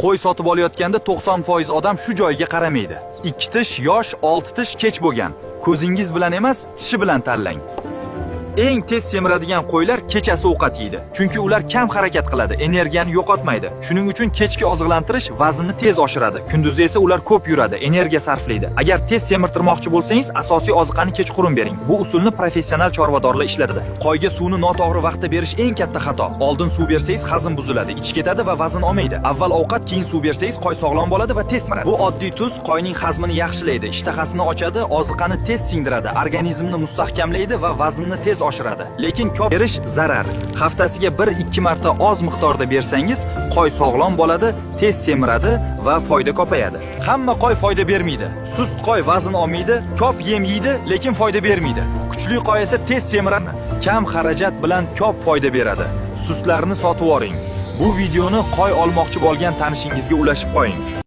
Qo'y sotib olayotganda 90% odam shu joyiga qaramaydi. 2 tish yosh, 6 tish kech bo'lgan. Ko'zingiz bilan emas, tishi bilan tanlang. Eng tez semiradigan qo'ylar kechasi ovqat yeydi. Chunki ular kam harakat qiladi, energiyani yo'qotmaydi. Shuning uchun kechki oziqlantirish vaznni tez oshiradi. Kunduzi esa ular ko'p yuradi, energiya sarflaydi. Agar tez semirtirmoqchi bo'lsangiz, asosiy oziqani kechqurun bering. Bu usulni professional chorvadorlar ishlatadi. Qo'yga suvni noto'g'ri vaqtda berish eng katta xato. Oldin suv bersangiz hazm buziladi, ichib ketadi va vazn olmaydi. Avval ovqat, keyin suv bersangiz qo'y sog'lom bo'ladi va tez semiradi. Bu oddiy tuz qo'yning hazmini yaxshilaydi, ishtahasini ochadi, oziqani tez singdiradi, organizmni mustahkamlaydi va vaznni tez oshiradi. Lekin ko'p berish zarar. Haftasiga 1-2 marta oz miqdorda bersangiz, qo'y sog'lom bo'ladi, tez semiradi va foyda ko'payadi. Hamma qo'y foyda bermaydi. Sust qo'y vazn olmaydi, ko'p yem yeydi, lekin foyda bermaydi. Kuchli qo'y esa tez semiradi, kam xarajat bilan ko'p foyda beradi. Sustlarni sotib oling. Bu videoni qo'y olmoqchi bo'lgan tanishingizga ulashib qo'ying.